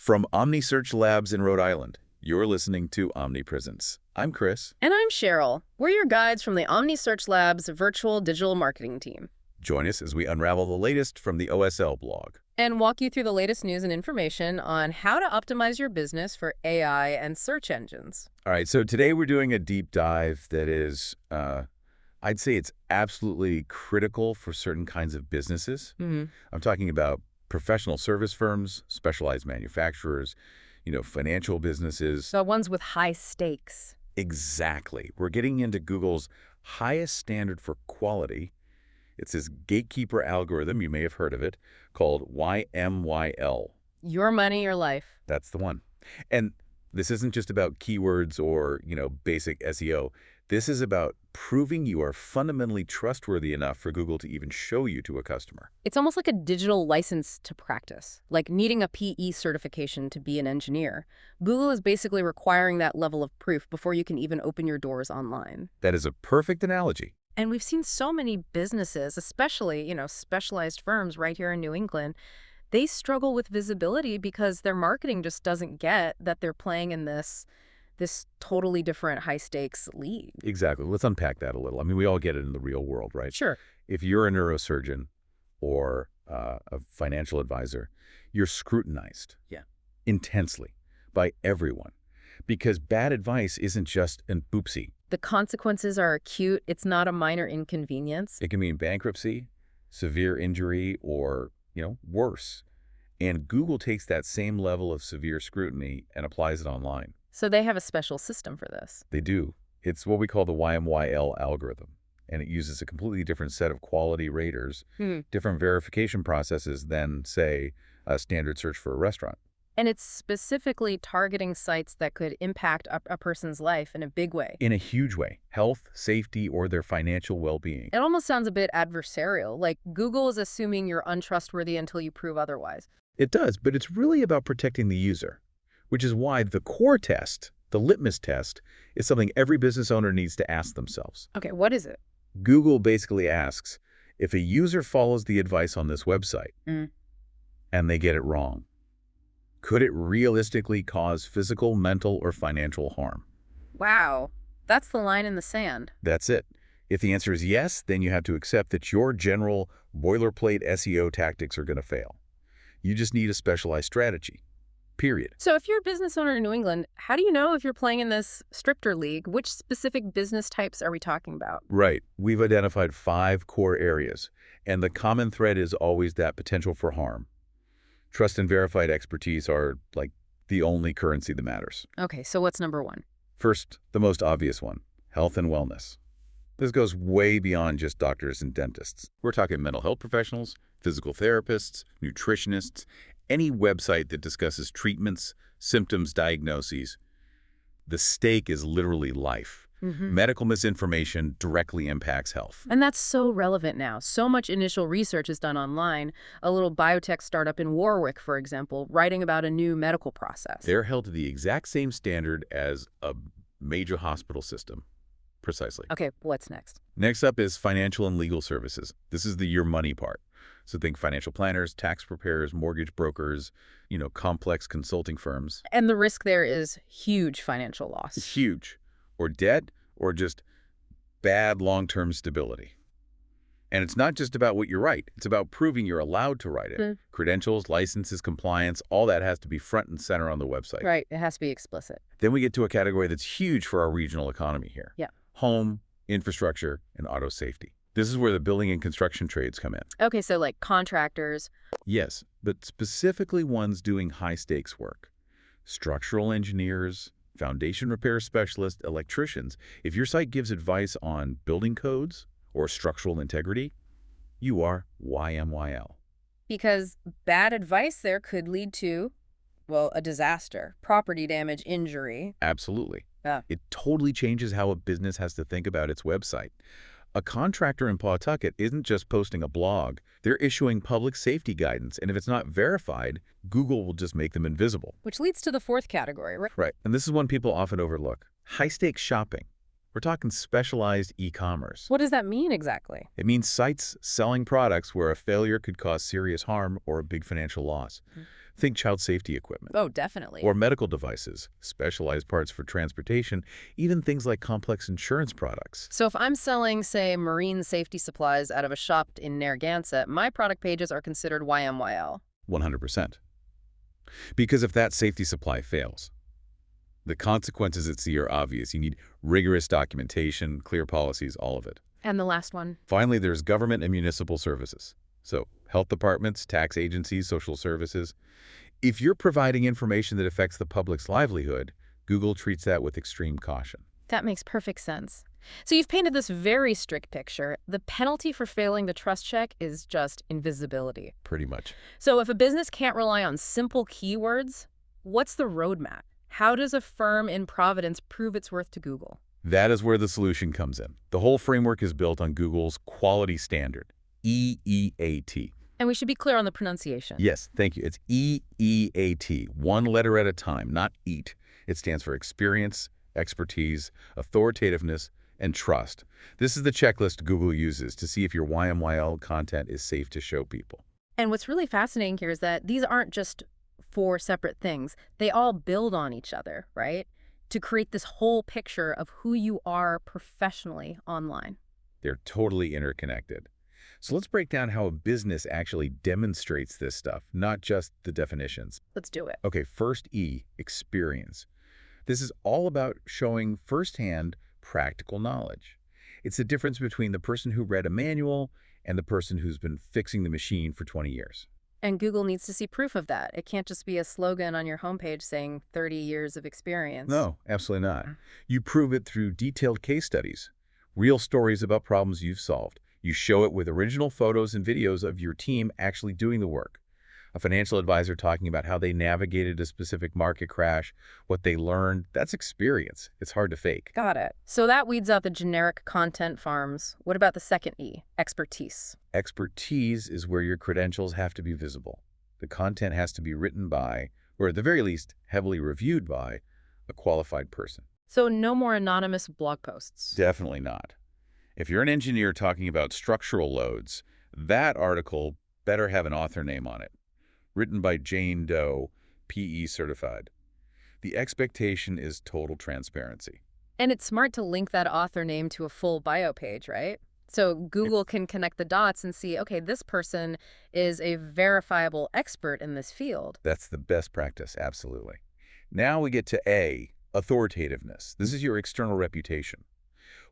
From Omni Search Labs in Rhode Island, you're listening to Omnipresence. I'm Chris. And I'm Cheryl. We're your guides from the Omni Search Labs virtual digital marketing team. Join us as we unravel the latest from the OSL blog. And walk you through the latest news and information on how to optimize your business for AI and search engines. All right, so today we're doing a deep dive that is, I'd say it's absolutely critical for certain kinds of businesses. I'm talking about professional service firms, specialized manufacturers, financial businesses. The ones with high stakes. Exactly. We're getting into Google's highest standard for quality. It's this gatekeeper algorithm, you may have heard of it, called YMYL. Your money, your life. That's the one. And this isn't just about keywords or, basic SEO. This is about proving you are fundamentally trustworthy enough for Google to even show you to a customer. It's almost like a digital license to practice, like needing a PE certification to be an engineer. Google is basically requiring that level of proof before you can even open your doors online. That is a perfect analogy. And we've seen so many businesses, especially, specialized firms right here in New England, they struggle with visibility because their marketing just doesn't get that they're playing in this totally different high-stakes league. Exactly. Let's unpack that a little. I mean, we all get it in the real world, right? Sure. If you're a neurosurgeon or a financial advisor, you're scrutinized intensely by everyone because bad advice isn't just an oopsie. The consequences are acute. It's not a minor inconvenience. It can mean bankruptcy, severe injury, or, worse. And Google takes that same level of severe scrutiny and applies it online. So they have a special system for this. They do. It's what we call the YMYL algorithm. And it uses a completely different set of quality raters, different verification processes than, say, a standard search for a restaurant. And it's specifically targeting sites that could impact a person's life in a big way. In a huge way. Health, safety, or their financial well-being. It almost sounds a bit adversarial, like Google is assuming you're untrustworthy until you prove otherwise. It does, but it's really about protecting the user, which is why the core test, the litmus test, is something every business owner needs to ask themselves. Okay, what is it? Google basically asks, if a user follows the advice on this website and they get it wrong, could it realistically cause physical, mental, or financial harm? Wow, that's the line in the sand. That's it. If the answer is yes, then you have to accept that your general boilerplate SEO tactics are going to fail. You just need a specialized strategy, period. So if you're a business owner in New England, how do you know if you're playing in this stricter league? Which specific business types are we talking about? Right. We've identified 5 core areas, and the common thread is always that potential for harm. Trust and verified expertise are, like, the only currency that matters. Okay, so what's number 1? First, the most obvious one, health and wellness. This goes way beyond just doctors and dentists. We're talking mental health professionals, physical therapists, nutritionists, any website that discusses treatments, symptoms, diagnoses. The stake is literally life. Medical misinformation directly impacts health. And that's so relevant now. So much initial research is done online. A little biotech startup in Warwick, for example, writing about a new medical process. They're held to the exact same standard as a major hospital system. Precisely. Okay, what's next? Next up is financial and legal services. This is the your money part. So think financial planners, tax preparers, mortgage brokers, complex consulting firms. And the risk there is huge financial loss. Huge. Or debt, or just bad long-term stability. And it's not just about what you write. It's about proving you're allowed to write it. Credentials, licenses, compliance, all that has to be front and center on the website. Right. It has to be explicit. Then we get to a category that's huge for our regional economy here. Yeah. Home, infrastructure, and auto safety. This is where the building and construction trades come in. Okay, so like contractors. Yes, but specifically ones doing high-stakes work. Structural engineers, foundation repair specialists, electricians. If your site gives advice on building codes or structural integrity, you are YMYL. Because bad advice there could lead to, well, a disaster, property damage, injury. Absolutely. Yeah. It totally changes how a business has to think about its website. A contractor in Pawtucket isn't just posting a blog. They're issuing public safety guidance, and if it's not verified, Google will just make them invisible. Which leads to the 4th category, right? Right, and this is one people often overlook. High-stakes shopping. We're talking specialized e-commerce. What does that mean exactly? It means sites selling products where a failure could cause serious harm or a big financial loss. Think child safety equipment. Oh, definitely. Or medical devices, specialized parts for transportation, even things like complex insurance products. So if I'm selling, say, marine safety supplies out of a shop in Narragansett, my product pages are considered YMYL. 100%. Because if that safety supply fails, the consequences at sea are obvious. You need rigorous documentation, clear policies, all of it. And the last one? Finally, there's government and municipal services. So health departments, tax agencies, social services. If you're providing information that affects the public's livelihood, Google treats that with extreme caution. That makes perfect sense. So you've painted this very strict picture. The penalty for failing the trust check is just invisibility. Pretty much. So if a business can't rely on simple keywords, what's the roadmap? How does a firm in Providence prove its worth to Google? That is where the solution comes in. The whole framework is built on Google's quality standard, EEAT. And we should be clear on the pronunciation. Yes, thank you. It's EEAT, one letter at a time, not EAT. It stands for experience, expertise, authoritativeness, and trust. This is the checklist Google uses to see if your YMYL content is safe to show people. And what's really fascinating here is that these aren't just four separate things. They all build on each other, right? To create this whole picture of who you are professionally online. They're totally interconnected. So let's break down how a business actually demonstrates this stuff, not just the definitions. Let's do it. Okay, first E, experience. This is all about showing firsthand practical knowledge. It's the difference between the person who read a manual and the person who's been fixing the machine for 20 years. And Google needs to see proof of that. It can't just be a slogan on your homepage saying 30 years of experience. No, absolutely not. You prove it through detailed case studies, real stories about problems you've solved. You show it with original photos and videos of your team actually doing the work. A financial advisor talking about how they navigated a specific market crash, what they learned. That's experience. It's hard to fake. Got it. So that weeds out the generic content farms. What about the second E, expertise? Expertise is where your credentials have to be visible. The content has to be written by, or at the very least, heavily reviewed by, a qualified person. So no more anonymous blog posts. Definitely not. If you're an engineer talking about structural loads, that article better have an author name on it. Written by Jane Doe, PE certified. The expectation is total transparency. And it's smart to link that author name to a full bio page, right? So Google can connect the dots and see, okay, this person is a verifiable expert in this field. That's the best practice, absolutely. Now we get to A, authoritativeness. This is your external reputation.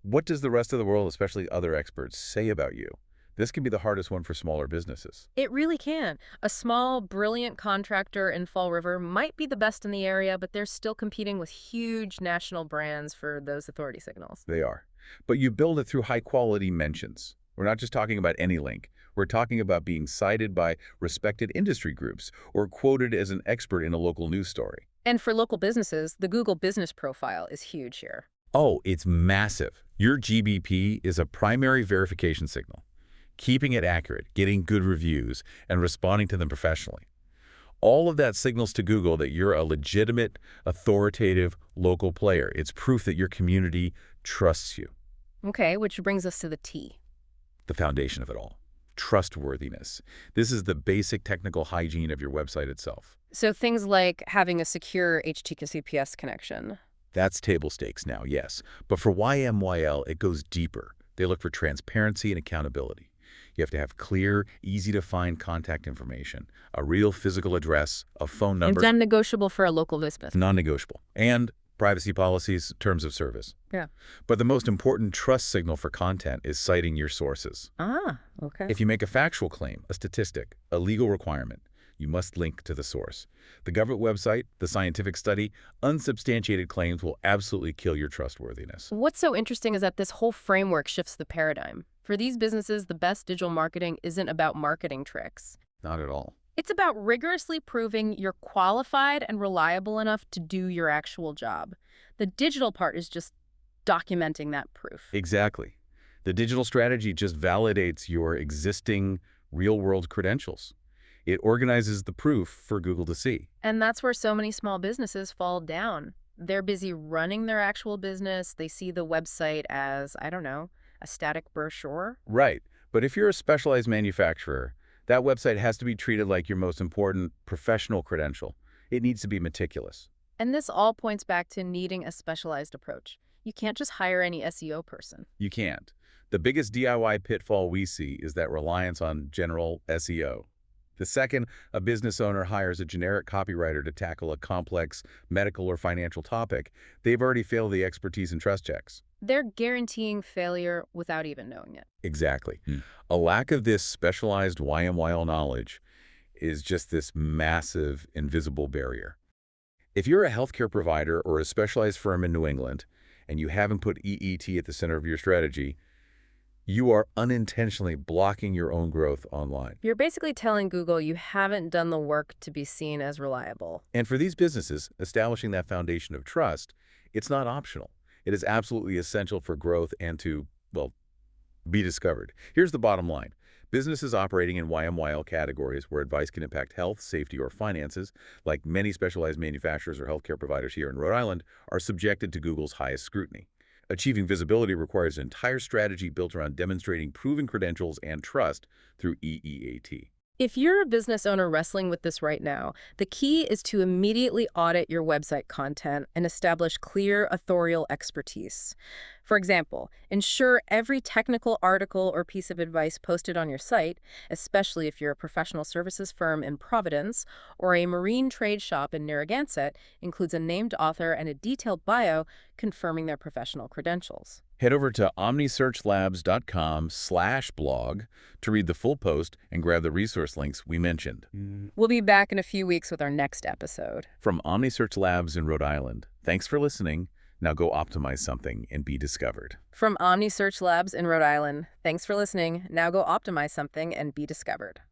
What does the rest of the world, especially other experts, say about you? This can be the hardest one for smaller businesses. It really can. A small, brilliant contractor in Fall River might be the best in the area, but they're still competing with huge national brands for those authority signals. They are. But you build it through high-quality mentions. We're not just talking about any link. We're talking about being cited by respected industry groups or quoted as an expert in a local news story. And for local businesses, the Google Business Profile is huge here. Oh, it's massive. Your GBP is a primary verification signal. Keeping it accurate, getting good reviews, and responding to them professionally. All of that signals to Google that you're a legitimate, authoritative, local player. It's proof that your community trusts you. Okay, which brings us to the T. The foundation of it all. Trustworthiness. This is the basic technical hygiene of your website itself. So things like having a secure HTTPS connection. That's table stakes now, yes. But for YMYL, it goes deeper. They look for transparency and accountability. You have to have clear, easy-to-find contact information, a real physical address, a phone number. It's non-negotiable for a local business. Non-negotiable. And privacy policies, terms of service. Yeah. But the most important trust signal for content is citing your sources. Ah, okay. If you make a factual claim, a statistic, a legal requirement, you must link to the source. The government website, the scientific study, unsubstantiated claims will absolutely kill your trustworthiness. What's so interesting is that this whole framework shifts the paradigm. For these businesses, the best digital marketing isn't about marketing tricks. Not at all. It's about rigorously proving you're qualified and reliable enough to do your actual job. The digital part is just documenting that proof. Exactly. The digital strategy just validates your existing real-world credentials. It organizes the proof for Google to see. And that's where so many small businesses fall down. They're busy running their actual business. They see the website as, I don't know, a static brochure. Right. But if you're a specialized manufacturer, That website has to be treated like your most important professional credential. It needs to be meticulous. And this all points back to needing a specialized approach. You can't just hire any SEO person. You can't. The biggest DIY pitfall we see is that reliance on general SEO. The second, a business owner hires a generic copywriter to tackle a complex medical or financial topic, they've already failed the expertise and trust checks. They're guaranteeing failure without even knowing it. Exactly. A lack of this specialized YMYL knowledge is just this massive, invisible barrier. If you're a healthcare provider or a specialized firm in New England, and you haven't put EET at the center of your strategy, you are unintentionally blocking your own growth online. You're basically telling Google you haven't done the work to be seen as reliable. And for these businesses, establishing that foundation of trust, it's not optional. It is absolutely essential for growth and to, well, be discovered. Here's the bottom line. Businesses operating in YMYL categories where advice can impact health, safety, or finances, like many specialized manufacturers or healthcare providers here in Rhode Island, are subjected to Google's highest scrutiny. Achieving visibility requires an entire strategy built around demonstrating proven credentials and trust through EEAT. If you're a business owner wrestling with this right now, the key is to immediately audit your website content and establish clear authorial expertise. For example, ensure every technical article or piece of advice posted on your site, especially if you're a professional services firm in Providence or a marine trade shop in Narragansett, includes a named author and a detailed bio confirming their professional credentials. Head over to omnisearchlabs.com/blog to read the full post and grab the resource links we mentioned. We'll be back in a few weeks with our next episode. From Omni Search Labs in Rhode Island, thanks for listening. Now go optimize something and be discovered. From Omni Search Labs in Rhode Island, thanks for listening. Now go optimize something and be discovered.